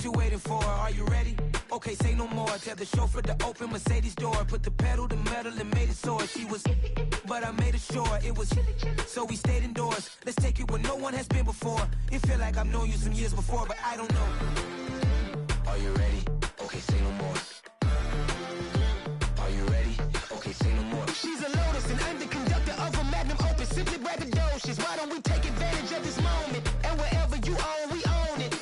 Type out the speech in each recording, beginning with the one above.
What you waiting for? Are you ready? Okay, say no more. Tell the chauffeur to open Mercedes door. Put the pedal to metal and made it soar. She was, but I made it sure it was. So we stayed indoors. Let's take it where no one has been before. It feel like I've known you some years before, but I don't know. Are you ready? Okay, say no more. Are you ready? Okay, say no more. She's a Lotus and I'm the conductor of a Magnum Opus. Simply braggadocious. Why don't we take advantage of this moment? And wherever you own, we own it.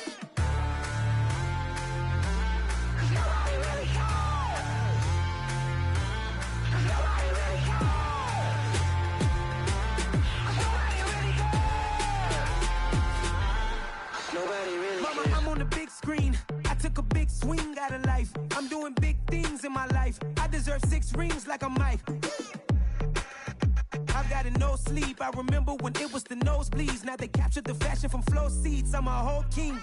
Mama, I'm on the big screen. I took a big swing out of life. I'm doing big things in my life. I deserve 6 rings like I'm Mike. I've got no sleep. I remember when it was the nosebleeds. Now they captured the fashion from flow seats. I'm a whole king.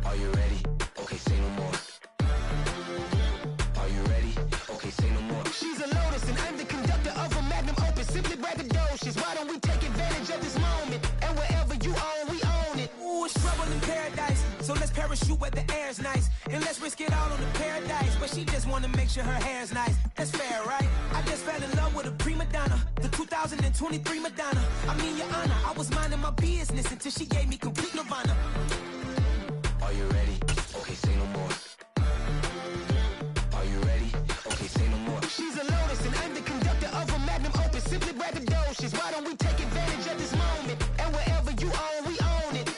Are you ready? Okay, say no more. Are you ready? Okay, say no more. She's a Lotus and I'm the conductor of a Magnum Opus. Simply braggadocious. Why don't we take advantage of this moment? And wherever you own, we own it. Ooh, it's trouble in paradise. So let's parachute where the air's nice. And let's risk it all on the paradise. But she just wanna make sure her hair's nice. That's fair, right? I just fell in love with a prima donna. The 2023 Madonna. I mean, your honor, I was minding my business until she gave me complete nirvana. Are you ready? Okay, say no more. Are you ready? Okay, say no more. She's a Lotus and I'm the conductor of a Magnum Opus. Simply braggadocious. Why don't we take advantage of this moment? And wherever you own, we own it.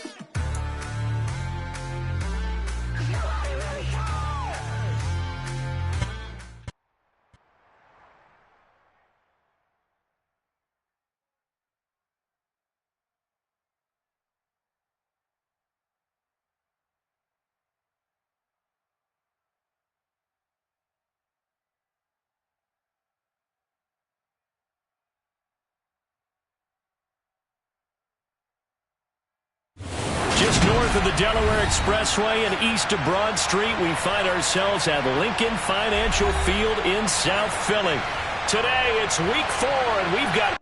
Just north of the Delaware Expressway and east of Broad Street, we find ourselves at Lincoln Financial Field in South Philly. Today, it's week 4, and we've got...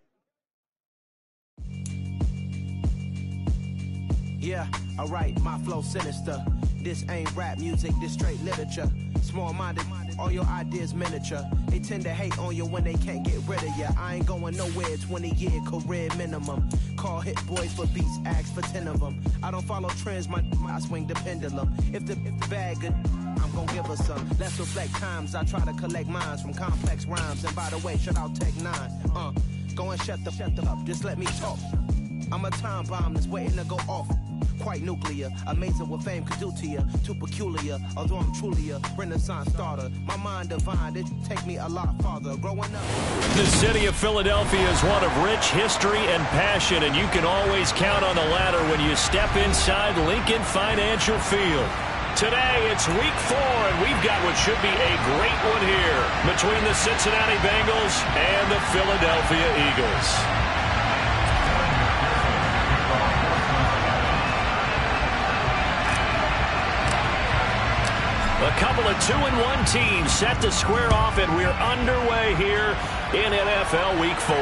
Yeah, alright, my flow sinister. This ain't rap music, this straight literature. Small-minded, all your ideas miniature. They tend to hate on you when they can't get rid of you. I ain't going nowhere, 20-year career minimum. Call hit boys for beats, ask for 10 of them. I don't follow trends, I swing the pendulum. If the bag good, I'm gonna give her some. Let's reflect times, I try to collect minds from complex rhymes. And by the way, shout out Tech 9. Go and shut the up, just let me talk. I'm a time bomb that's waiting to go off. Quite nuclear, amazing what fame could do to you. Too peculiar, although I'm truly a Renaissance starter. My mind divine, it take me a lot farther. Growing up. The city of Philadelphia is one of rich history and passion, and you can always count on the latter when you step inside Lincoln Financial Field. Today, it's week 4, and we've got what should be a great one here between the Cincinnati Bengals and the Philadelphia Eagles. A couple of 2-1 teams set to square off, and we're underway here in NFL Week 4.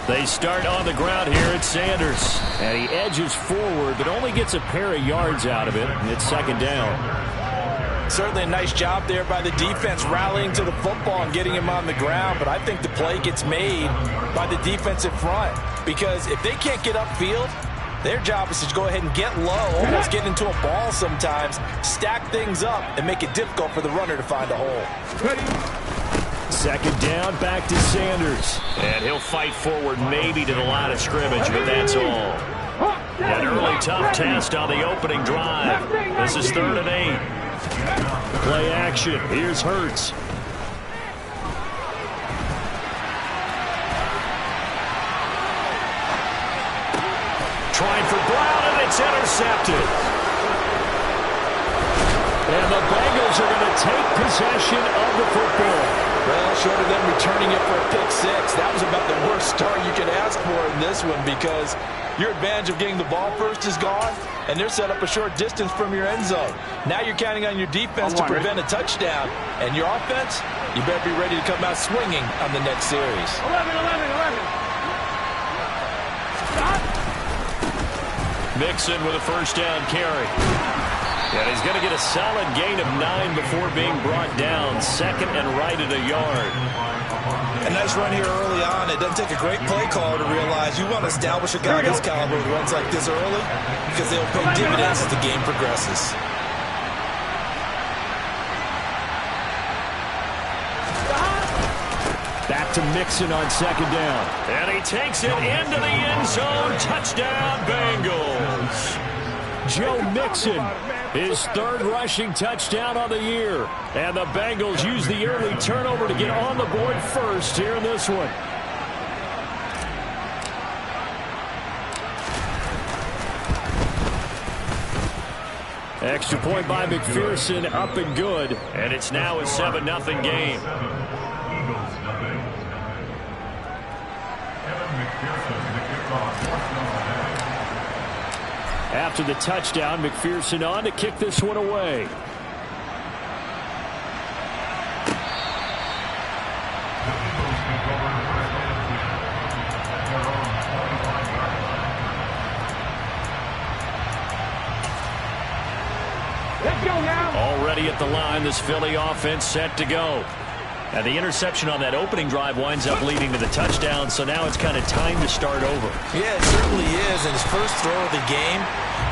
They start on the ground here at Sanders. And he edges forward, but only gets a pair of yards out of it. And it's second down. Certainly a nice job there by the defense rallying to the football and getting him on the ground. But I think the play gets made by the defensive front. Because if they can't get upfield, their job is to go ahead and get low, almost get into a ball sometimes, stack things up, and make it difficult for the runner to find a hole. Second down, back to Sanders. And he'll fight forward maybe to the line of scrimmage, but that's all. An early tough test on the opening drive. This is 3rd and 8. Play action. Here's Hurts. Trying for Brown, and it's intercepted. And the Bengals are going to take possession of the football. Well, short of them returning it for a pick six, that was about the worst start you could ask for in this one because your advantage of getting the ball first is gone, and they're set up a short distance from your end zone. Now you're counting on your defense to prevent a touchdown, and your offense, you better be ready to come out swinging on the next series. 11. Mixon with a first down carry. And he's going to get a solid gain of 9 before being brought down. Second and right at a yard. A nice run here early on. It doesn't take a great play caller to realize you want to establish a guy this caliber with runs like this early because they'll pay dividends as the game progresses. Back to Mixon on second down. And he takes it into the end zone. Touchdown, Bengals. Joe Mixon, his third rushing touchdown on the year. And the Bengals use the early turnover to get on the board first here in this one. Extra point by McPherson, up and good. And it's now a 7-0 game. After the touchdown, McPherson on to kick this one away. Let's go now. Already at the line, this Philly offense set to go. And the interception on that opening drive winds up leading to the touchdown, so now it's kind of time to start over. Yeah, it certainly is, and his first throw of the game.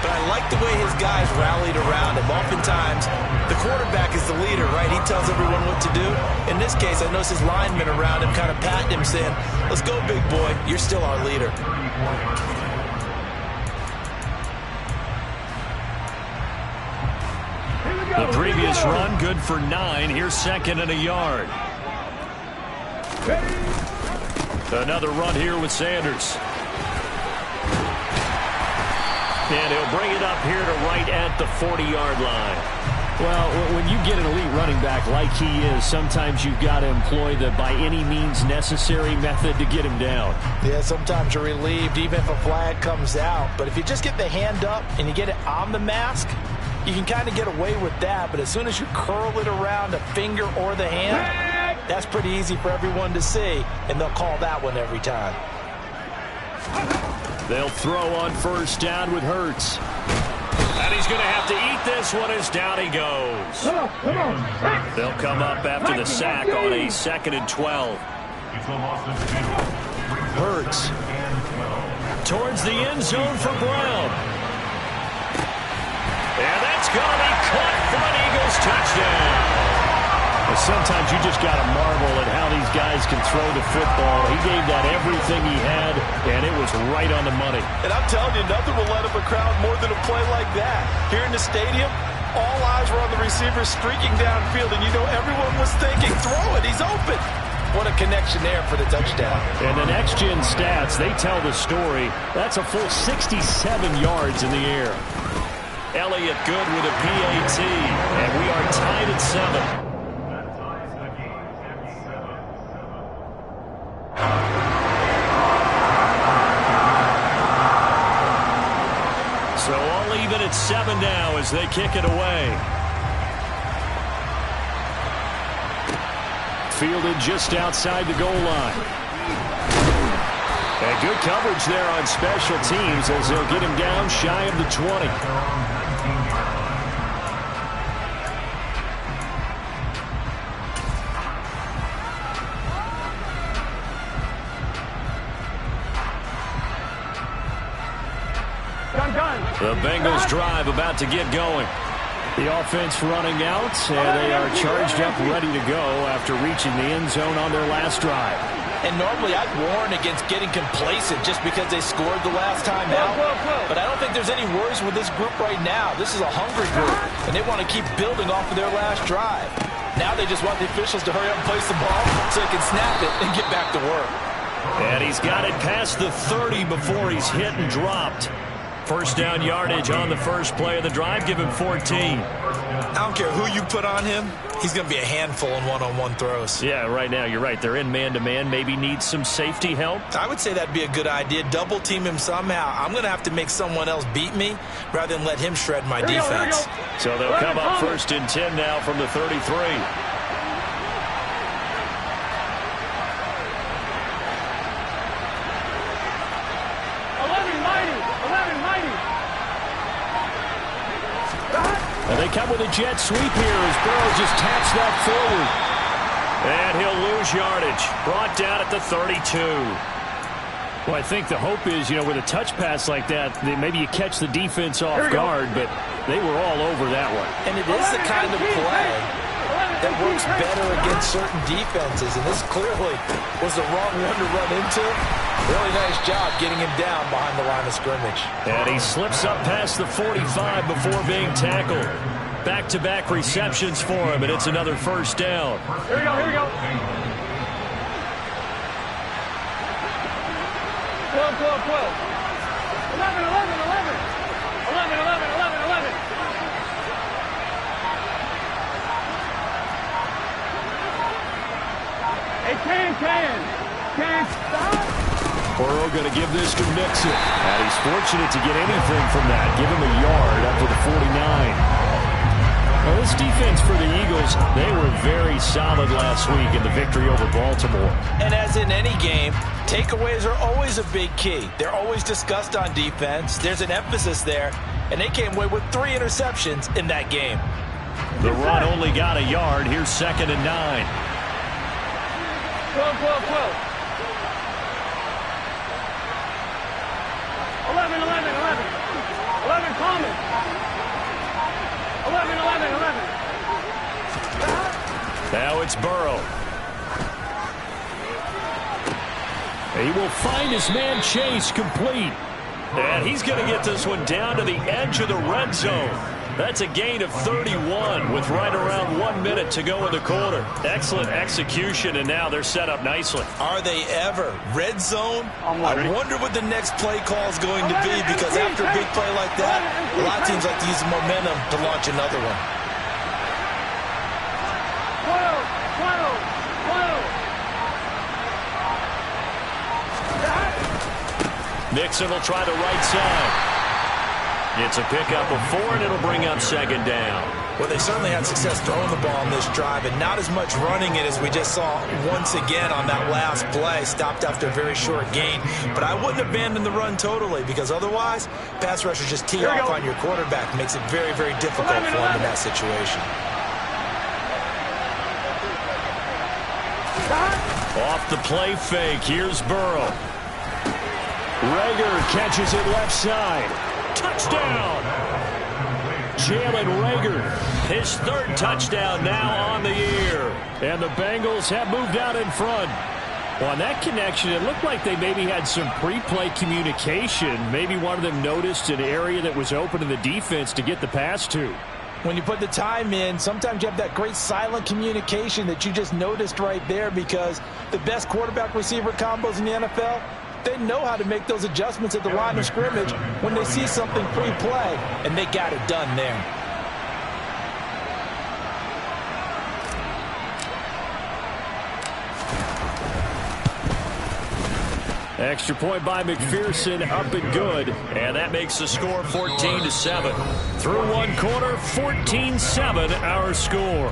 But I like the way his guys rallied around him. Oftentimes, the quarterback is the leader, right? He tells everyone what to do. In this case, I noticed his linemen around him kind of patting him, saying, "Let's go, big boy. You're still our leader." The previous run, good for 9. Here's second and a yard. Another run here with Sanders. And he'll bring it up here to right at the 40-yard line. Well, when you get an elite running back like he is, sometimes you've got to employ the by any means necessary method to get him down. Yeah, sometimes you're relieved even if a flag comes out. But if you just get the hand up and you get it on the mask, you can kind of get away with that. But as soon as you curl it around the finger or the hand, that's pretty easy for everyone to see, and they'll call that one every time. They'll throw on first down with Hurts. And he's going to have to eat this one as down he goes. They'll come up after the sack on a 2nd and 12. Hurts towards the end zone for Brown. And that's going to be caught for an Eagles touchdown. Sometimes you just got to marvel at how these guys can throw the football. He gave that everything he had, and it was right on the money. And I'm telling you, nothing will let up a crowd more than a play like that. Here in the stadium, all eyes were on the receiver streaking downfield, and you know everyone was thinking, throw it, he's open. What a connection there for the touchdown. And the next-gen stats, they tell the story. That's a full 67 yards in the air. Elliott good with a PAT, and we are tied at 7. So all even at 7 now as they kick it away. Fielded just outside the goal line. And good coverage there on special teams as they'll get him down shy of the 20. The Bengals drive about to get going. The offense running out, and they are charged up, ready to go after reaching the end zone on their last drive. And normally I'd warn against getting complacent just because they scored the last time out. But I don't think there's any worries with this group right now. This is a hungry group, and they want to keep building off of their last drive. Now they just want the officials to hurry up and place the ball so they can snap it and get back to work. And he's got it past the 30 before he's hit and dropped. First down yardage on the first play of the drive. Give him 14. I don't care who you put on him, he's going to be a handful in one-on-one throws. Yeah, right now you're right. They're in man-to-man. Maybe need some safety help. I would say that'd be a good idea. Double team him somehow. I'm going to have to make someone else beat me rather than let him shred my defense. So they'll come up 1st and 10 now from the 33. And they come with a jet sweep here as Burrow just taps that forward. And he'll lose yardage. Brought down at the 32. Well, I think the hope is, with a touch pass like that, maybe you catch the defense off guard, but they were all over that one. And it is the kind of play that works better against certain defenses, and this clearly was the wrong one to run into. Really nice job getting him down behind the line of scrimmage. And he slips up past the 45 before being tackled. Back-to-back receptions for him, and it's another 1st down. Here we go. 12, 12, 12. 11, 11, 11. 11, 11, 11, 11. Hey, can stop. Burrow going to give this to Mixon. And he's fortunate to get anything from that. Give him a yard up to the 49. Well, this defense for the Eagles, they were very solid last week in the victory over Baltimore. And as in any game, takeaways are always a big key. They're always discussed on defense. There's an emphasis there, and they came away with 3 interceptions in that game. The run only got a yard. Here's 2nd and 9. 12, 12, 12. 11, 11, 11. 11 common. 11, 11, 11. Now it's Burrow. He will find his man Chase complete. And he's going to get this one down to the edge of the red zone. That's a gain of 31 with right around 1 minute to go in the quarter. Excellent execution, and now they're set up nicely. Are they ever? Red zone? I wonder what the next play call is going to be, because after a big play like that, a lot of teams like to use the momentum to launch another one. 12, 12, 12. Mixon will try the right side. It's a pickup of 4, and it'll bring up 2nd down. Well, they certainly had success throwing the ball on this drive, and not as much running it as we just saw once again on that last play. Stopped after a very short gain. But I wouldn't abandon the run totally, because otherwise, pass rushers just tee off on your quarterback. Makes it very, very difficult for him in that situation. Off the play fake, here's Burrow. Rager catches it left side. Touchdown! Jalen Rager, his 3rd touchdown now on the year. And the Bengals have moved out in front. Well, on that connection, it looked like they maybe had some pre-play communication. Maybe one of them noticed an area that was open in the defense to get the pass to. When you put the time in, sometimes you have that great silent communication that you just noticed right there, because the best quarterback-receiver combos in the NFL, they know how to make those adjustments at the line of scrimmage when they see something pre-play, and they got it done there. Extra point by McPherson, up and good, and that makes the score 14-7. Through 1 quarter, 14-7 our score.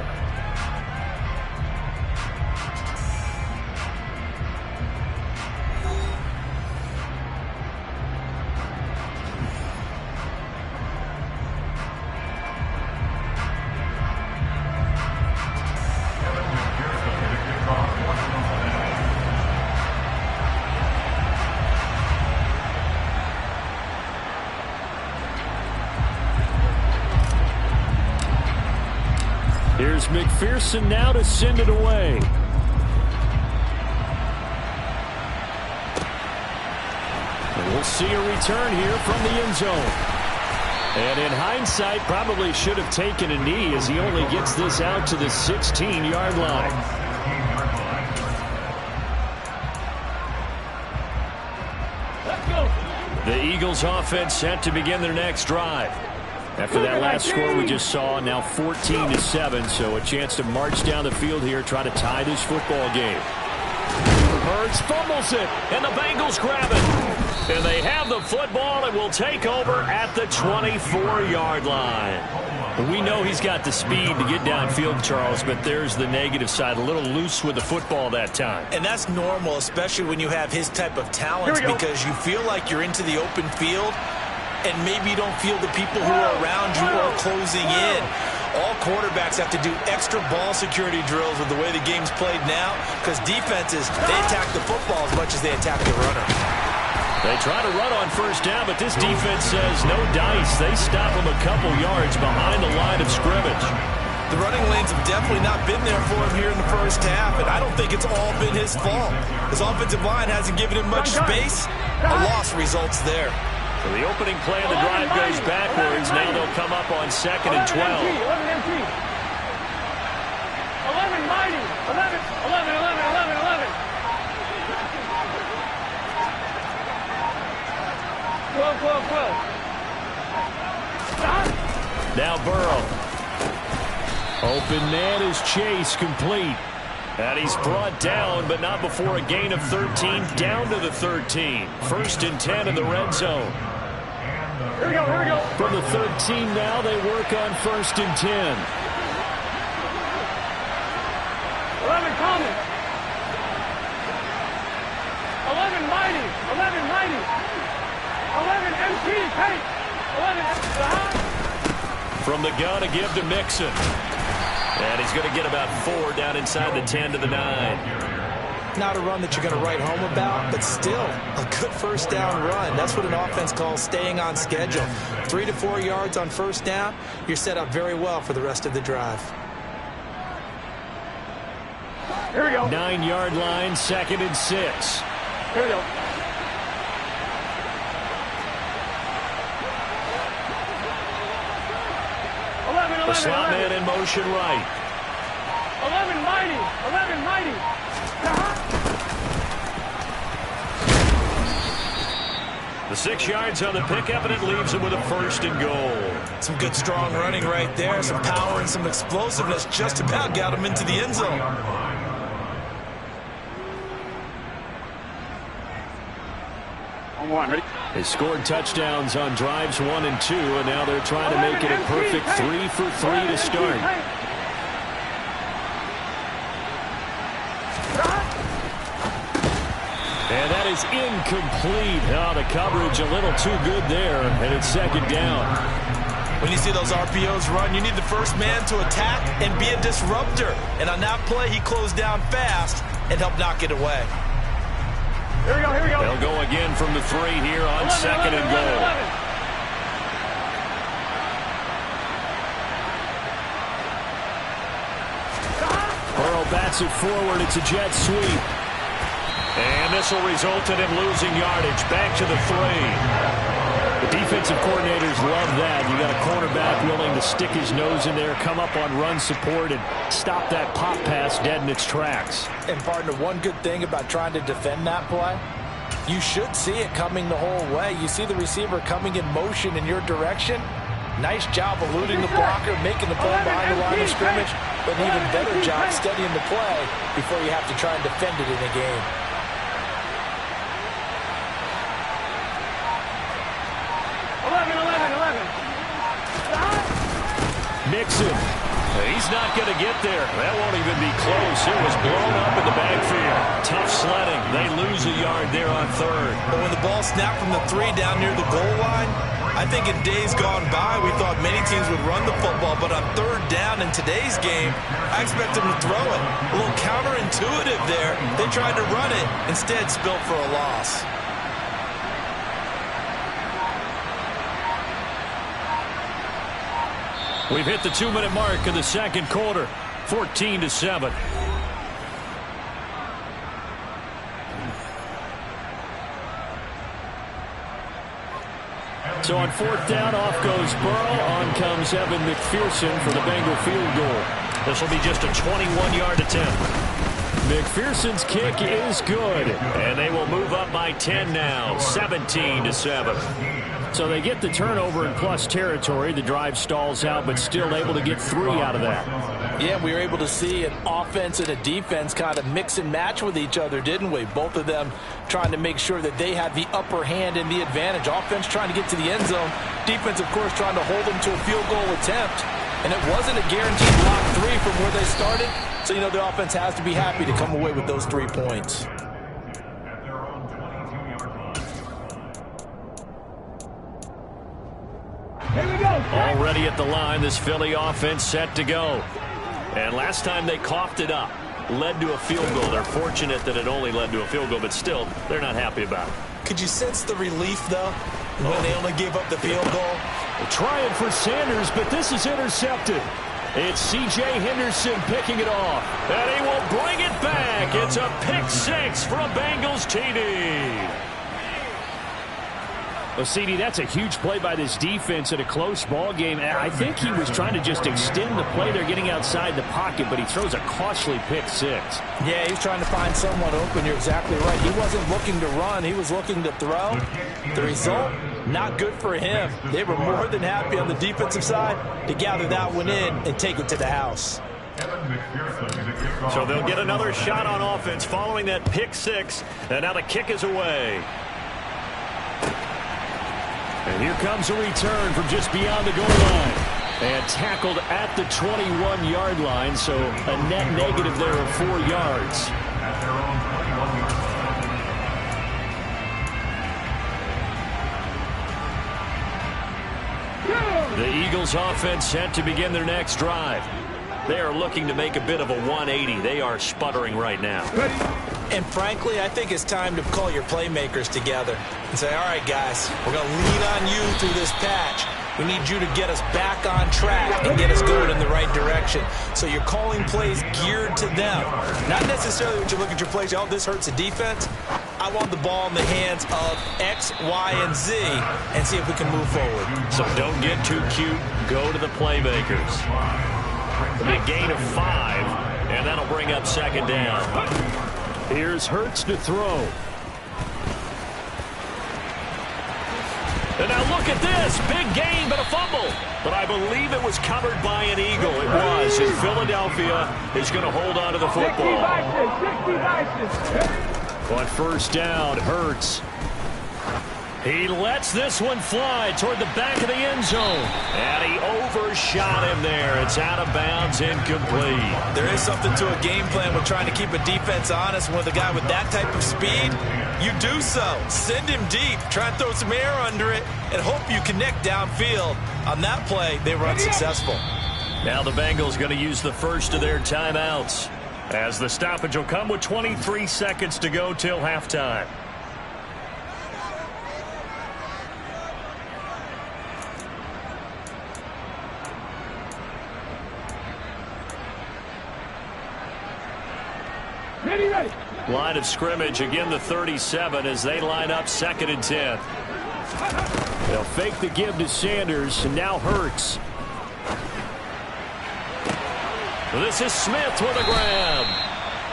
Here's McPherson now to send it away. And we'll see a return here from the end zone. And in hindsight, probably should have taken a knee, as he only gets this out to the 16-yard line. The Eagles offense set to begin their next drive. After that last score we just saw, now 14-7, so a chance to march down the field here, try to tie this football game. Hurts fumbles it, and the Bengals grab it. And they have the football and will take over at the 24-yard line. We know he's got the speed to get downfield, Charles, but there's the negative side. A little loose with the football that time. And that's normal, especially when you have his type of talents, because you feel like you're into the open field, and maybe you don't feel the people who are around you are closing in. All quarterbacks have to do extra ball security drills with the way the game's played now, because defenses, they attack the football as much as they attack the runner. They try to run on first down, but this defense says no dice. They stop him a couple yards behind the line of scrimmage. The running lanes have definitely not been there for him here in the first half, and I don't think it's all been his fault. His offensive line hasn't given him much space. A loss results there. So the opening play of the drive goes backwards. Now they'll come up on 2nd and 12. 11 mighty. 11. 12. Now Burrow. Open man is Chase, complete. And he's brought down, but not before a gain of 13, down to the 13. 1st and 10 in the red zone. Here we go. From the 13 now, they work on 1st and 10. 11 common. 11 mighty. 11 MT Kate. 11 From the gun, a give to Mixon. And he's going to get about 4 down inside the 10 to the 9. Not a run that you're going to write home about, but still a good first down run. That's what an offense calls staying on schedule. 3 to 4 yards on first down, you're set up very well for the rest of the drive. Here we go. 9-yard line, 2nd and 6. Here we go. The slot man in motion right. 11 mighty. The 6 yards on the pickup, and it leaves him with a 1st and goal. Some good strong running right there. Some power and some explosiveness just about got him into the end zone. Ready? They scored touchdowns on drives 1 and 2, and now they're trying to make it a perfect 3 for 3 to start. And that is incomplete. Oh, the coverage a little too good there, and it's 2nd down. When you see those RPOs run, you need the first man to attack and be a disruptor. And on that play, he closed down fast and helped knock it away. Here we go. They'll go again from the 3 here on 2nd and goal. 11. Burrow bats it forward. It's a jet sweep. And this will result in him losing yardage. Back to the 3. The defensive coordinators love that. You got a cornerback willing to stick his nose in there, come up on run support, and stop that pop pass dead in its tracks. And partner, one good thing about trying to defend that play, you should see it coming the whole way. You see the receiver coming in motion in your direction. Nice job eluding the blocker, making the play behind the line of scrimmage, but an even better job studying the play before you have to try and defend it in a game. Mixon. He's not going to get there. That won't even be close. It was blown up in the backfield. Tough sledding. They lose a yard there on 3rd. But when the ball snapped from the 3 down near the goal line, I think in days gone by, we thought many teams would run the football, but on 3rd down in today's game, I expect them to throw it. A little counterintuitive there. They tried to run it, instead spilled for a loss. We've hit the 2-minute mark of the 2nd quarter. 14-7. So on 4th down, off goes Burrow. On comes Evan McPherson for the Bengal field goal. This will be just a 21-yard attempt. McPherson's kick is good, and they will move up by 10 now, 17-7. So they get the turnover in plus territory. The drive stalls out, but still able to get 3 out of that. Yeah, we were able to see an offense and a defense kind of mix and match with each other, didn't we? Both of them trying to make sure that they had the upper hand and the advantage. Offense trying to get to the end zone. Defense, of course, trying to hold them to a field goal attempt. And it wasn't a guaranteed block 3 from where they started. So, you know, the offense has to be happy to come away with those 3 points. Here we go. Already at the line, this Philly offense set to go. And last time they coughed it up, led to a field goal. They're fortunate that it only led to a field goal, but still, they're not happy about it. Could you sense the relief, though, when they only gave up the field goal? Trying for Sanders, but this is intercepted. It's C.J. Henderson picking it off, and he will bring it back. It's a pick 6 for a Bengals TD. Well, CD, that's a huge play by this defense in a close ball game. I think he was trying to just extend the play. They're getting outside the pocket, but he throws a costly pick 6. Yeah, he's trying to find someone open. You're exactly right. He wasn't looking to run. He was looking to throw. The result, not good for him. They were more than happy on the defensive side to gather that one in and take it to the house. So they'll get another shot on offense following that pick 6, and now the kick is away. And here comes a return from just beyond the goal line. And tackled at the 21-yard line, so a net negative there of 4 yards. The Eagles offense set to begin their next drive. They are looking to make a bit of a 180. They are sputtering right now. And frankly, I think it's time to call your playmakers together and say, all right, guys, we're going to lean on you through this patch. We need you to get us back on track and get us going in the right direction. So you're calling plays geared to them. Not necessarily when you look at your plays, oh, this hurts the defense. I want the ball in the hands of X, Y, and Z and see if we can move forward. So don't get too cute. Go to the playmakers. A gain of 5, and that'll bring up second down. Here's Hurts to throw. And now look at this. Big gain, but a fumble. But I believe it was covered by an Eagle. It was. And Philadelphia is going to hold on to the football. 60 On first down, Hurts. He lets this one fly toward the back of the end zone. And he overshot him there. It's out of bounds, incomplete. There is something to a game plan with trying to keep a defense honest. With a guy with that type of speed, you do so. Send him deep. Try and throw some air under it and hope you connect downfield. On that play, they were unsuccessful. Now the Bengals going to use the first of their timeouts, as the stoppage will come with 23 seconds to go till halftime. Ready. Line of scrimmage, again the 37 as they line up 2nd and 10. They'll fake the give to Sanders, and now Hurts. This is Smith with a grab.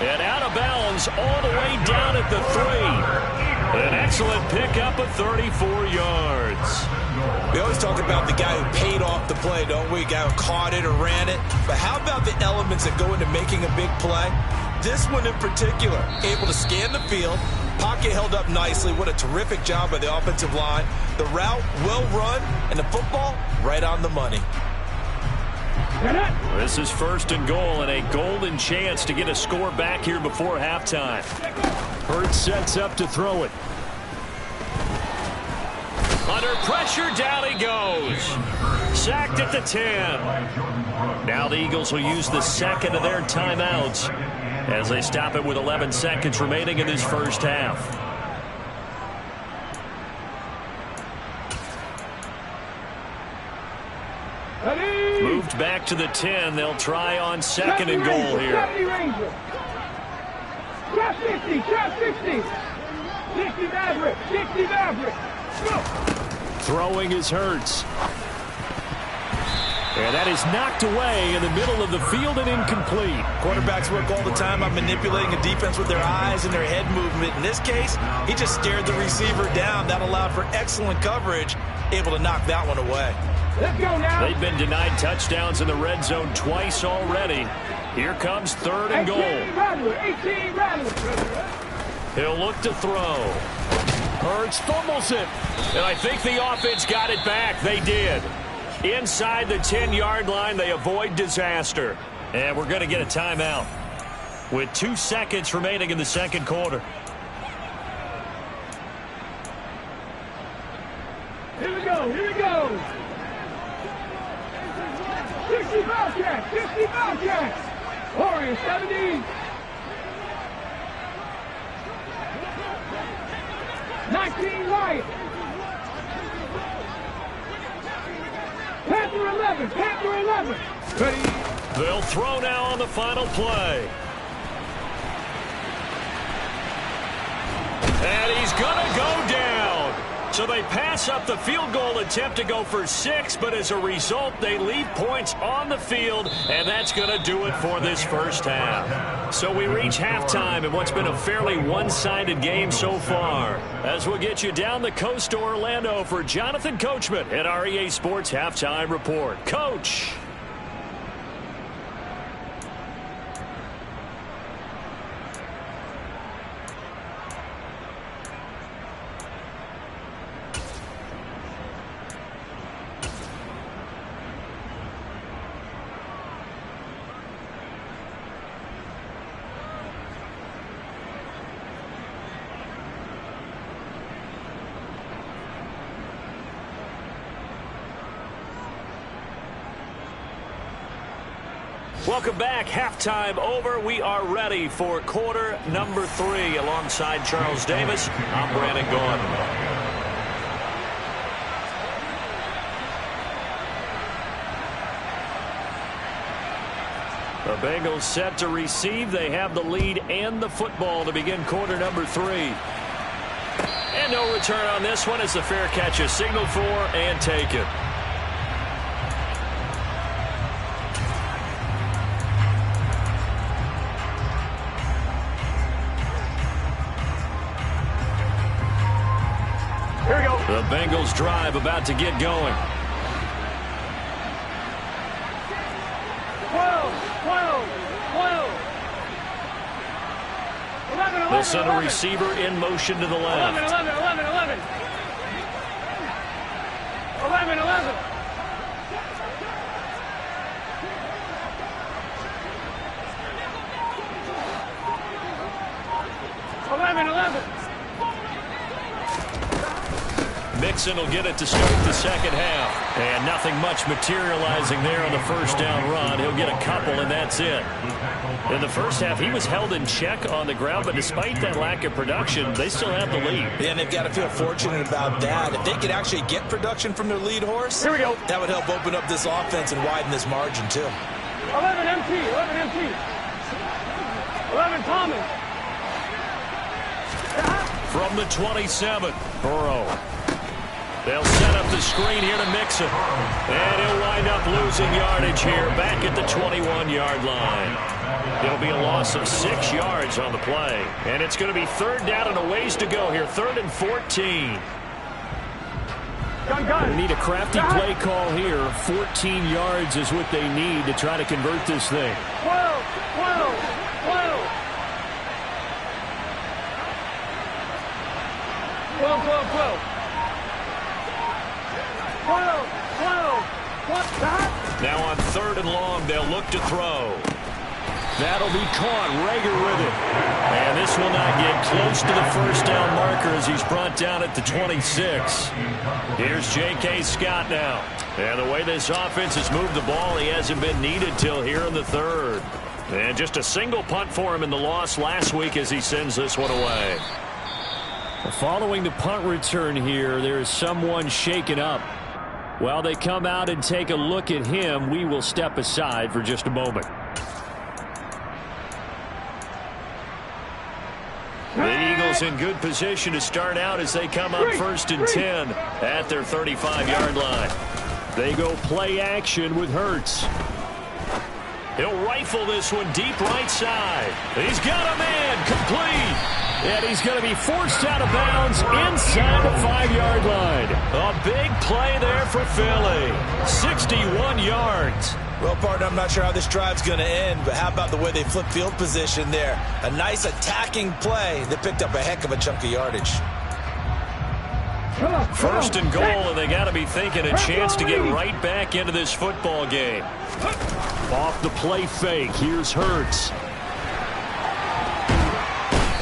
And out of bounds all the way down at the 3. An excellent pickup of 34 yards. We always talk about the guy who paid off the play, don't we? The guy who caught it or ran it. But how about the elements that go into making a big play? This one in particular, able to scan the field, pocket held up nicely. What a terrific job by the offensive line. The route well run, and the football right on the money. This is 1st and goal, and a golden chance to get a score back here before halftime. Hurts sets up to throw it. Under pressure, down he goes. Sacked at the 10. Now the Eagles will use the second of their timeouts as they stop it with 11 seconds remaining in this first half. Moved back to the 10. They'll try on 2nd and goal here. Trap 60, trap 60. 60 Maverick, 60 Maverick. Go. Throwing is Hurts. And that is knocked away in the middle of the field and incomplete. Quarterbacks work all the time on manipulating a defense with their eyes and their head movement. In this case, he just stared the receiver down. That allowed for excellent coverage, able to knock that one away. Let's go now. They've been denied touchdowns in the red zone twice already. Here comes 3rd and goal. 18 Rattler. He'll look to throw. Hurts fumbles it. And I think the offense got it back. They did. Inside the 10-yard line, they avoid disaster. And we're going to get a timeout with 2 seconds remaining in the second quarter. Here we go. 65 cats. Warriors 70. 19 Wyatt. Panther 11. Ready. They'll throw now on the final play. And he's going to go down. So they pass up the field goal attempt to go for 6, but as a result, they leave points on the field, and that's going to do it for this first half. So we reach halftime in what's been a fairly one-sided game so far. As we'll get you down the coast to Orlando for Jonathan Coachman at our EA Sports Halftime Report. Coach. Welcome back. Halftime over. We are ready for quarter number 3. Alongside Charles Davis, I'm Brandon Gordon. The Bengals set to receive. They have the lead and the football to begin quarter number 3. And no return on this one as the fair catch is signaled for and taken. The Bengals drive about to get going. 11. They'll send a receiver in motion to the left. 11. 11. Mixon will get it to start the second half. And nothing much materializing there on the first down run. He'll get a couple, and that's it. In the first half, he was held in check on the ground, but despite that lack of production, they still have the lead. Yeah, and they've got to feel fortunate about that. If they could actually get production from their lead horse, Here we go. that would help open up this offense and widen this margin, too. 11 MT. 11 Thomas. From the 27, Burrow. They'll set up the screen here to Mixon. And he'll wind up losing yardage here back at the 21-yard line. It'll be a loss of 6 yards on the play. And it's going to be 3rd down and a ways to go here. 3rd and 14. They need a crafty play call here. 14 yards is what they need to try to convert this thing. 12. 12. Now on 3rd and long, they'll look to throw. That'll be caught. Rager with it. And this will not get close to the first down marker as he's brought down at the 26. Here's J.K. Scott now. And the way this offense has moved the ball, he hasn't been needed till here in the 3rd. And just a single punt for him in the loss last week as he sends this one away. Following the punt return here, there is someone shaken up. While they come out and take a look at him, we will step aside for just a moment. The Eagles in good position to start out as they come up 1st and 10 at their 35-yard line. They go play action with Hurts. He'll rifle this one deep right side. He's got a man complete. And he's going to be forced out of bounds inside the 5-yard line. A big play there for Philly. 61 yards. Well, partner, I'm not sure how this drive's going to end, but how about the way they flip field position there? A nice attacking play that picked up a heck of a chunk of yardage. First and goal, and they got to be thinking a chance to get right back into this football game. Off the play fake, here's Hurts.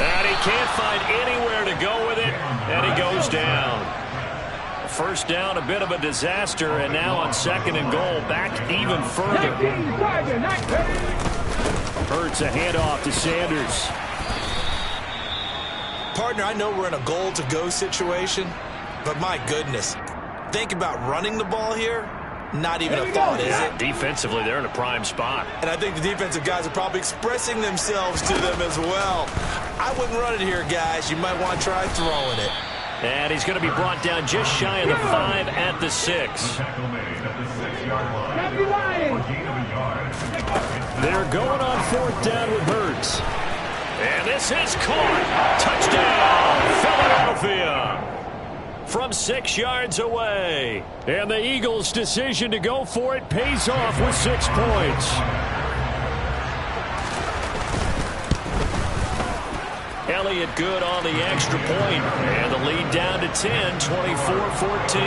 And he can't find anywhere to go with it, and he goes down. First down, a bit of a disaster, and now on second and goal, back even further. Hurts a handoff to Sanders. Partner, I know we're in a goal-to-go situation, but my goodness, think about running the ball here. Not even a thought, is it? Defensively, they're in a prime spot. And I think the defensive guys are probably expressing themselves to them as well. I wouldn't run it here, guys. You might want to try throwing it. And he's going to be brought down just shy of the 5 at the 6. They're going on 4th down with Hurts. And this is caught. Touchdown, Philadelphia. From 6 yards away. And the Eagles' decision to go for it pays off with 6 points. Elliott good on the extra point. And the lead down to 10, 24-14.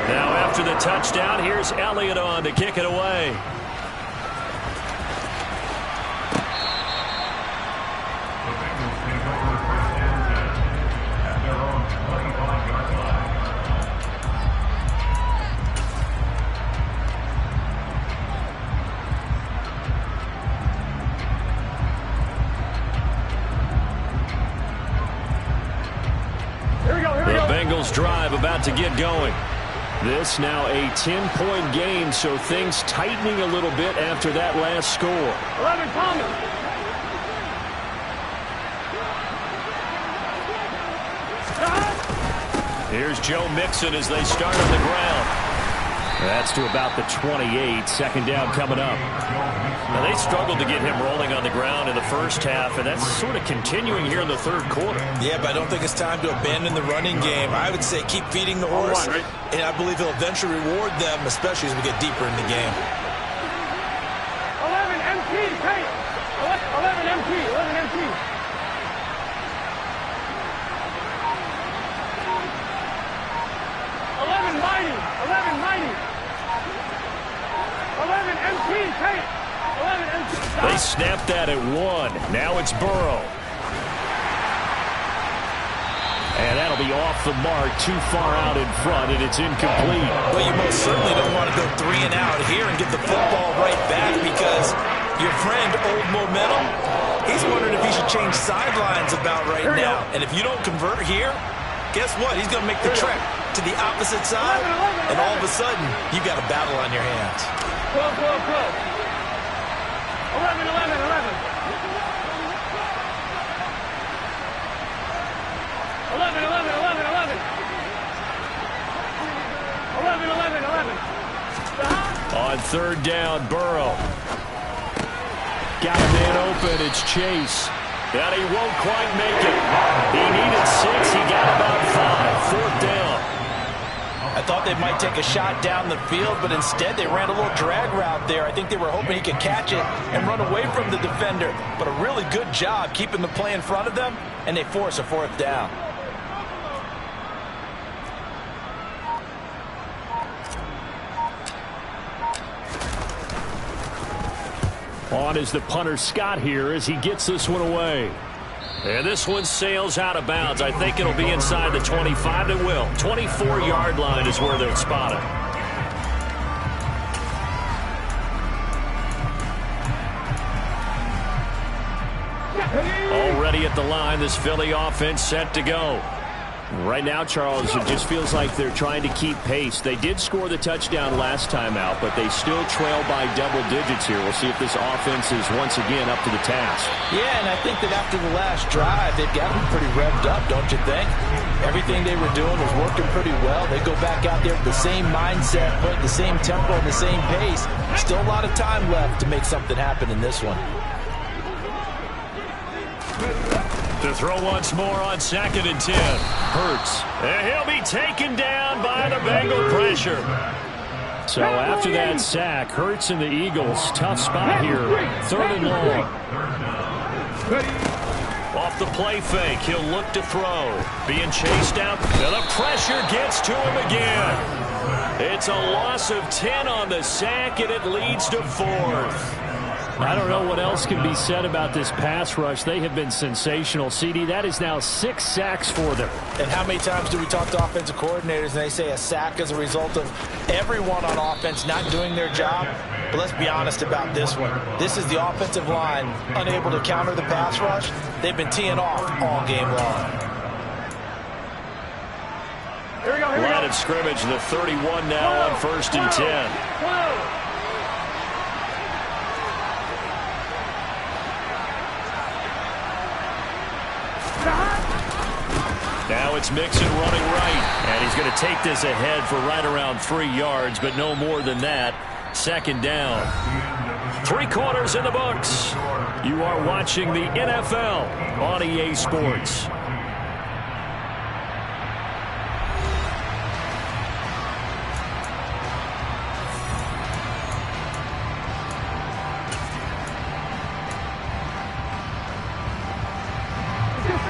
Now after the touchdown, here's Elliott on to kick it away. Drive about to get going. This now a 10-point game, so things tightening a little bit after that last score. 11 Thomas. Here's Joe Mixon as they start on the ground. That's to about the 28. Second down coming up. Now they struggled to get him rolling on the ground in the first half, and that's sort of continuing here in the third quarter. Yeah, but I don't think it's time to abandon the running game. I would say keep feeding the horse, and I believe he'll eventually reward them, especially as we get deeper in the game. 11 MT, Kate. 11 MT, 11 MT. 11 mighty, 11 mighty. 11 MT, Kate. 11 MT. They snapped that at 1. Now it's Burrow. And that'll be off the mark, too far out in front, and it's incomplete. Well, you most certainly don't want to go 3 and out here and get the football right back, because your friend, Old Momentum, he's wondering if he should change sidelines about right now. And if you don't convert here, guess what? He's going to make the trek to the opposite side, and all of a sudden, you got a battle on your hands. 12, 12, 12. 11, 11, 11. 11, 11, 11, 11. 11, 11, 11. On third down, Burrow. Got a man open. It's Chase. And he won't quite make it. He needed 6. He got about 5. Fourth down. I thought they might take a shot down the field, but instead they ran a little drag route there. I think they were hoping he could catch it and run away from the defender. But a really good job keeping the play in front of them, and they force a fourth down. On is the punter Scott here as he gets this one away. And this one sails out of bounds. I think it'll be inside the 25. It will. 24-yard line is where they'll spot it. Already at the line, this Philly offense set to go. Right now, Charles, it just feels like they're trying to keep pace. They did score the touchdown last time out, but they still trail by double digits here. We'll see if this offense is once again up to the task. Yeah, and I think that after the last drive, they've got them pretty revved up, don't you think? Everything they were doing was working pretty well. They go back out there with the same mindset, put the same tempo and the same pace. Still a lot of time left to make something happen in this one. To throw once more on 2nd and 10. Hurts. And he'll be taken down by the Bengal pressure. So after that sack, Hurts and the Eagles, tough spot here. 3rd and long. Off the play fake, he'll look to throw. Being chased out, and the pressure gets to him again. It's a loss of 10 on the sack, and it leads to 4th. I don't know what else can be said about this pass rush. They have been sensational. CD, that is now 6 sacks for them. And how many times do we talk to offensive coordinators and they say a sack is a result of everyone on offense not doing their job? But let's be honest about this one. This is the offensive line unable to counter the pass rush. They've been teeing off all game long. Here we go, here we Line go. of scrimmage, the 31 now on 1st and 10. Whoa. Now it's Mixon running right, and he's going to take this ahead for right around 3 yards, but no more than that. 2nd down. 3 quarters in the books. You are watching the NFL on EA Sports.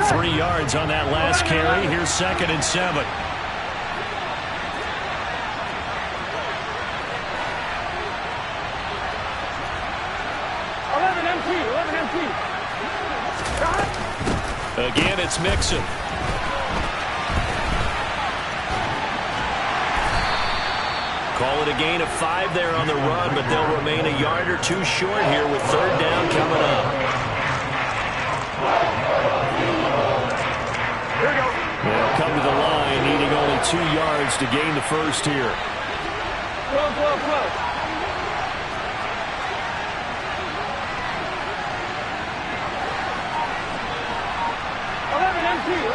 Three yards on that last carry. Here's 2nd and 7. 11 MT. Again, it's Mixon. Call it a gain of 5 there on the run, but they'll remain a yard or 2 short here with 3rd down coming up. They'll come to the line, needing only 2 yards to gain the first here. Close.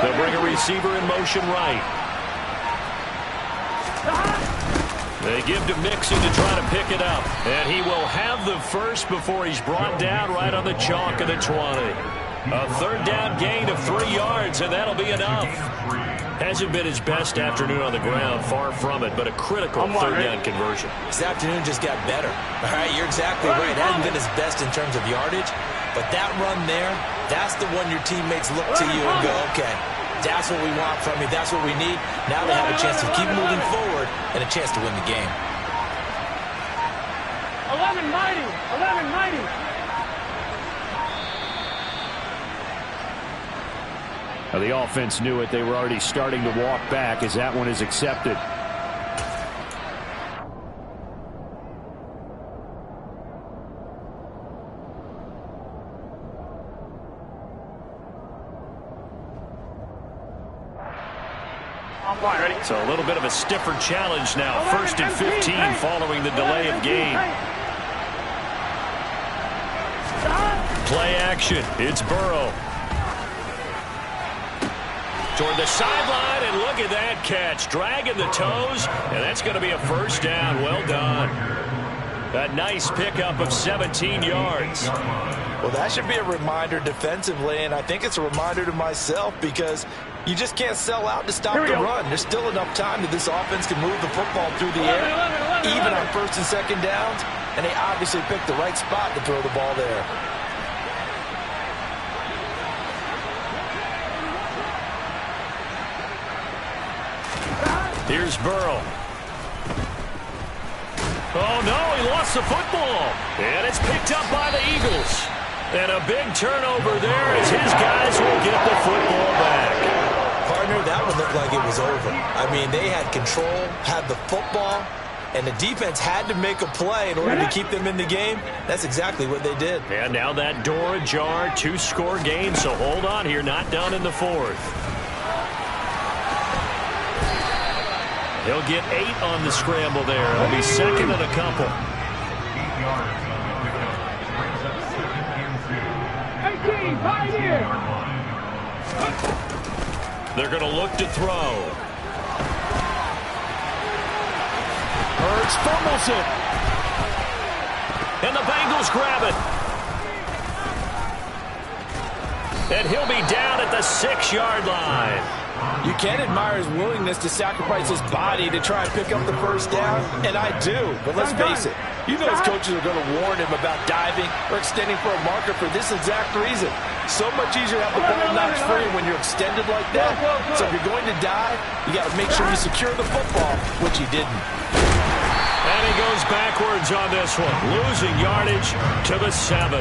They'll bring a receiver in motion right. They give to Mixon to try to pick it up. And he will have the first before he's brought down right on the chalk of the 20. A 3rd down gain of 3 yards, and that'll be enough. Hasn't been his best afternoon on the ground, far from it, but a critical 3rd down conversion. This afternoon just got better. All right, you're exactly right. It hasn't been his best in terms of yardage, but that run there, that's the one your teammates look to you and go, okay, that's what we want from you. That's what we need. Now they have a chance to keep moving forward and a chance to win the game. 11 mighty. Now, the offense knew it. They were already starting to walk back as that one is accepted. I'm fine, ready? So a little bit of a stiffer challenge now. 1st and 15 following the delay of game. Play action. It's Burrow. Toward the sideline, and look at that catch. Dragging the toes, and that's going to be a 1st down. Well done. A nice pickup of 17 yards. Well, that should be a reminder defensively, and I think it's a reminder to myself because you just can't sell out to stop the run. There's still enough time that this offense can move the football through the air, even on 1st and 2nd downs, and they obviously picked the right spot to throw the ball there. Here's Burrow. Oh, no, he lost the football. And it's picked up by the Eagles. And a big turnover there as his guys will get the football back. Partner, that one looked like it was over. I mean, they had control, had the football, and the defense had to make a play in order to keep them in the game. That's exactly what they did. And now that door ajar, 2-score game, so hold on here, not done in the 4th. He'll get 8 on the scramble there. It'll be second and a couple. 18, Pioneer. They're going to look to throw. Hurts fumbles it. And the Bengals grab it. And he'll be down at the 6-yard line. You can admire his willingness to sacrifice his body to try and pick up the first down, and I do. But let's face it, you know his coaches are going to warn him about diving or extending for a marker for this exact reason. So much easier to have the ball knocked free when you're extended like that. So if you're going to dive, you got to make sure you secure the football, which he didn't. And he goes backwards on this one, losing yardage to the 7.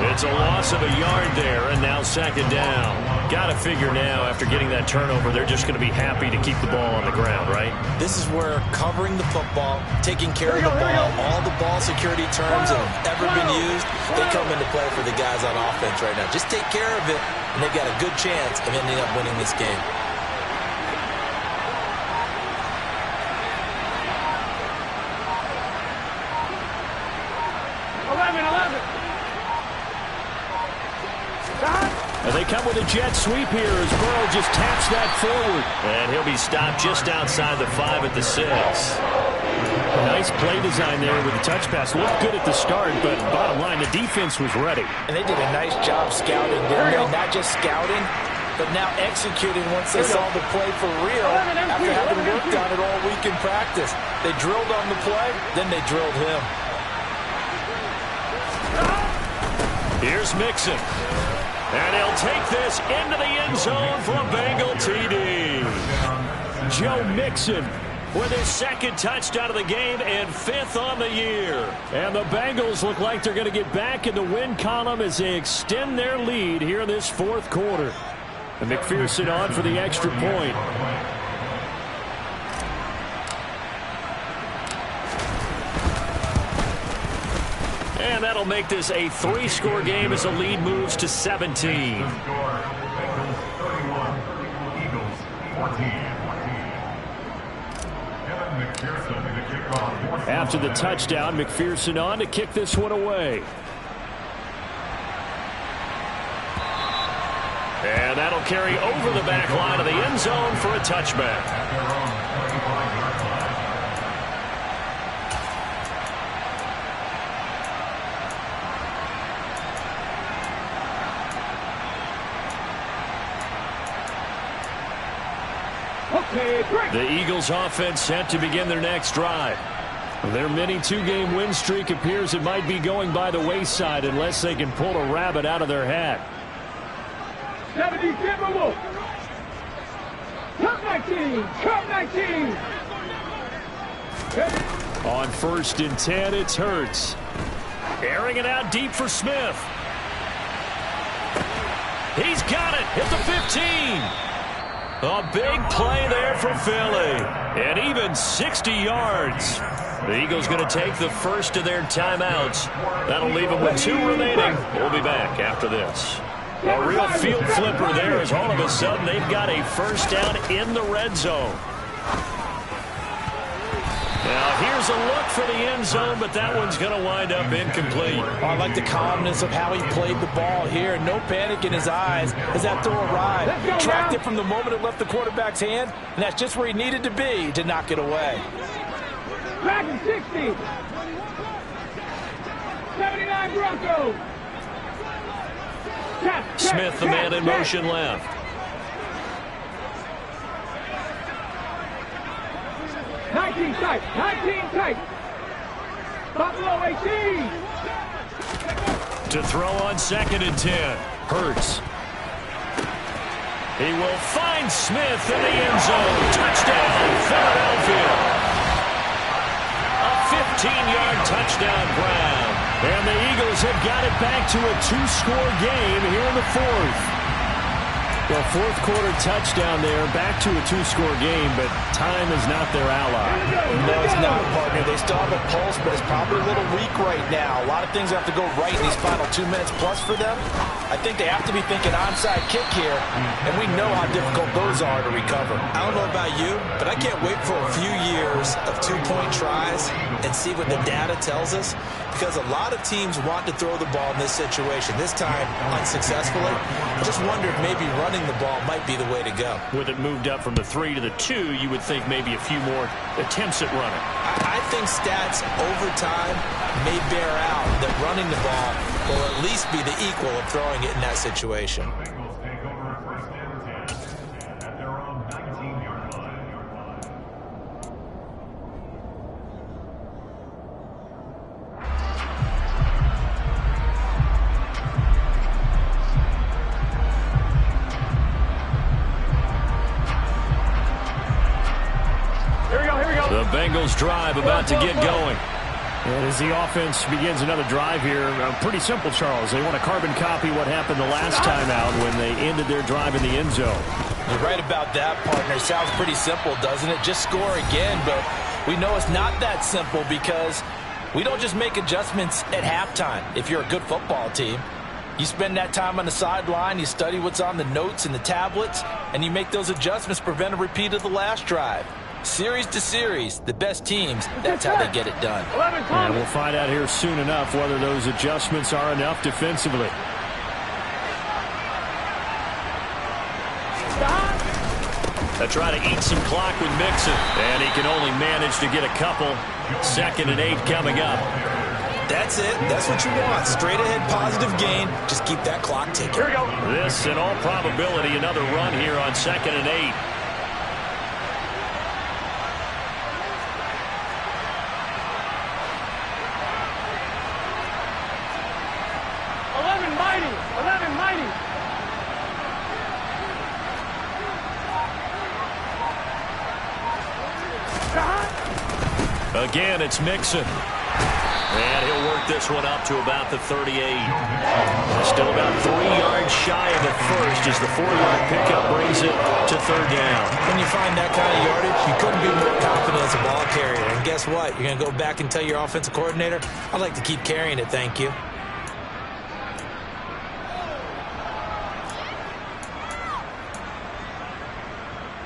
It's a loss of a yard there, and now second down. Got to figure now, after getting that turnover, they're just going to be happy to keep the ball on the ground, right? This is where covering the football, taking care of the ball, all the ball security terms that have ever been used, they come into play for the guys on offense right now. Just take care of it, and they've got a good chance of ending up winning this game. And they come with a jet sweep here as Burrow just taps that forward. And he'll be stopped just outside the 5 at the 6. Nice play design there with the touch pass. Looked good at the start, but bottom line, the defense was ready. And they did a nice job scouting, didn't they? Not just scouting, but now executing once they saw the play for real after having worked on it all week in practice. They drilled on the play, then they drilled him. Here's Mixon. And he'll take this into the end zone for a Bengal TD. Joe Mixon with his second touchdown of the game and 5th on the year. And the Bengals look like they're going to get back in the win column as they extend their lead here in this 4th quarter. And McPherson on for the extra point. And that'll make this a 3-score game as the lead moves to 17. After the touchdown, McPherson on to kick this one away. And that'll carry over the back line of the end zone for a touchback. The Eagles offense set to begin their next drive. Their mini 2-game win streak appears it might be going by the wayside unless they can pull a rabbit out of their hat. 70 Timberwolves. Top 19. Top 19. On 1st and 10, it's Hurts. Airing it out deep for Smith. He's got it. Hit the 15. A big play there for Philly. And even 60 yards. The Eagles going to take the first of their timeouts. That'll leave them with 2 remaining. We'll be back after this. A real field flipper there as all of a sudden they've got a first down in the red zone. Now here's a look for the end zone, but that one's going to wind up incomplete. Oh, I like the calmness of how he played the ball here. No panic in his eyes as that throw arrived. Tracked it from the moment it left the quarterback's hand, and that's just where he needed to be to knock it away. Back in 60. 79 Broncos. Smith, the man in motion left. Nineteen tight. Buffalo 18. To throw on 2nd and 10. Hurts. He will find Smith in the end zone. Touchdown, Philadelphia. A 15-yard touchdown grab. And the Eagles have got it back to a 2-score game here in the 4th. Well, fourth quarter touchdown there, back to a two-score game, but time is not their ally. No, it's not, partner. They still have a pulse, but it's probably a little weak right now. A lot of things have to go right in these final 2 minutes plus for them. I think they have to be thinking onside kick here, and we know how difficult those are to recover. I don't know about you, but I can't wait for a few years of two-point tries and see what the data tells us, because a lot of teams want to throw the ball in this situation. This time, unsuccessfully. I just wonder if maybe running the ball might be the way to go. With it moved up from the 3 to the 2, you would think maybe a few more attempts at running. I think stats over time may bear out that running the ball will at least be the equal of throwing it in that situation. The Bengals drive about to get going. And as the offense begins another drive here, pretty simple, Charles. They want to carbon copy what happened the last time out when they ended their drive in the end zone. You're right about that, partner. Sounds pretty simple, doesn't it? Just score again, but we know it's not that simple because we don't just make adjustments at halftime. If you're a good football team, you spend that time on the sideline, you study what's on the notes and the tablets, and you make those adjustments to prevent a repeat of the last drive. Series to series, the best teams, that's how they get it done. And we'll find out here soon enough whether those adjustments are enough defensively. They try to eat some clock with Mixon, and he can only manage to get a couple. 2nd and 8 coming up. That's it. That's what you want. Straight ahead positive gain. Just keep that clock ticking. Here we go. This, in all probability, another run here on 2nd and 8. Again, it's Mixon. And he'll work this one up to about the 38. Still about 3 yards shy of the first as the 4-yard pickup brings it to 3rd down. When you find that kind of yardage, you couldn't be more confident as a ball carrier. And guess what? You're going to go back and tell your offensive coordinator, I'd like to keep carrying it, thank you.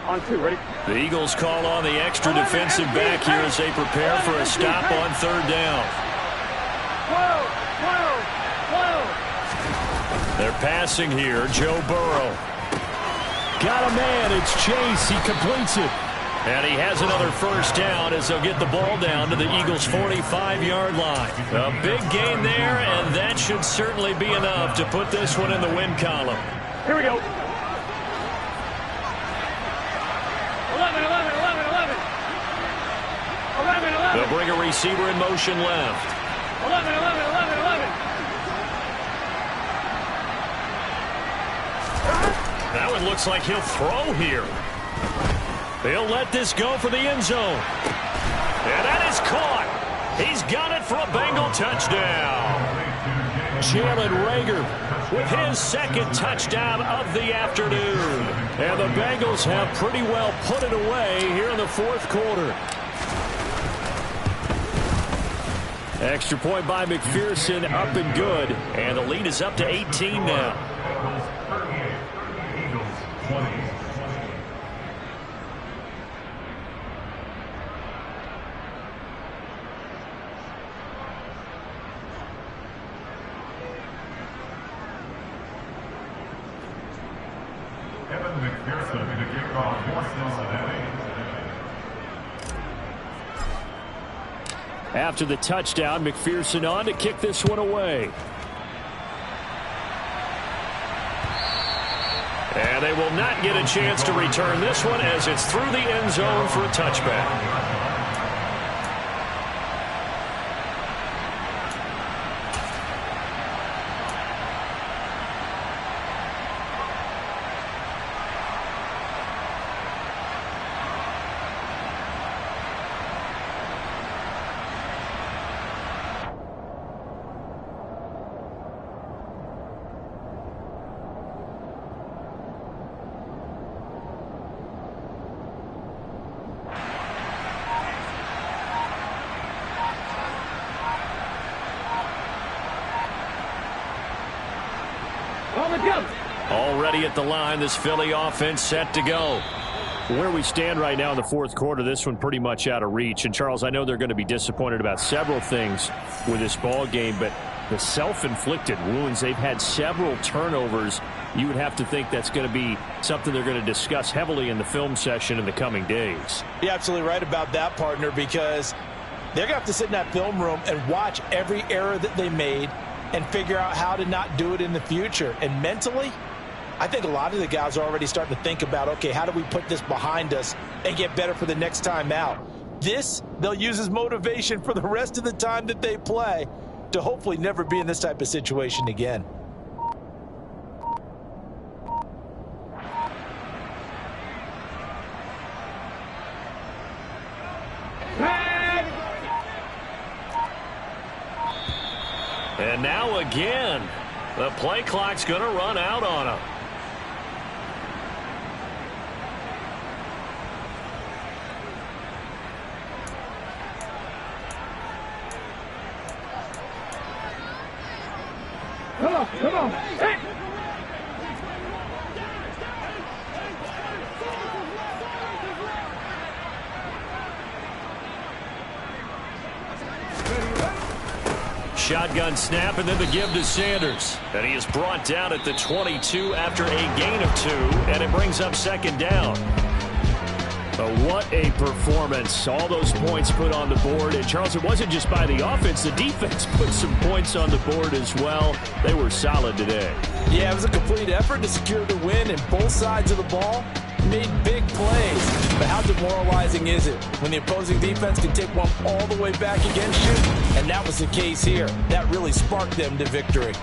On 2, ready? The Eagles call on the extra defensive back here as they prepare for a stop on 3rd down. They're passing here. Joe Burrow. Got a man. It's Chase. He completes it. And he has another first down as they'll get the ball down to the Eagles' 45-yard line. A big gain there, and that should certainly be enough to put this one in the win column. Here we go. 11. They'll bring a receiver in motion left. 11. That one looks like he'll throw here. They'll let this go for the end zone. And that is caught. He's got it for a Bengal touchdown. Jalen Reagor with his 2nd touchdown of the afternoon. And the Bengals have pretty well put it away here in the 4th quarter. Extra point by McPherson, up and good. And the lead is up to 18 now. After the touchdown, McPherson on to kick this one away. And they will not get a chance to return this one as it's through the end zone for a touchback. Let's go. Already at the line, this Philly offense set to go. Where we stand right now in the fourth quarter, this one pretty much out of reach. And, Charles, I know they're going to be disappointed about several things with this ball game, but the self-inflicted wounds, they've had several turnovers. You would have to think that's going to be something they're going to discuss heavily in the film session in the coming days. You're absolutely right about that, partner, because they're going to have to sit in that film room and watch every error that they made and figure out how to not do it in the future. And mentally, I think a lot of the guys are already starting to think about, okay, how do we put this behind us and get better for the next time out? This, they'll use as motivation for the rest of the time that they play to hopefully never be in this type of situation again. And now again, the play clock's going to run out on them. Come on. Hey. Shotgun snap and then the give to Sanders. And he is brought down at the 22 after a gain of 2, and it brings up second down. But what a performance. All those points put on the board. And, Charles, it wasn't just by the offense. The defense put some points on the board as well. They were solid today. Yeah, it was a complete effort to secure the win, and both sides of the ball made big plays. But how demoralizing is it when the opposing defense can take one all the way back against you? And that was the case here. That really sparked them to victory.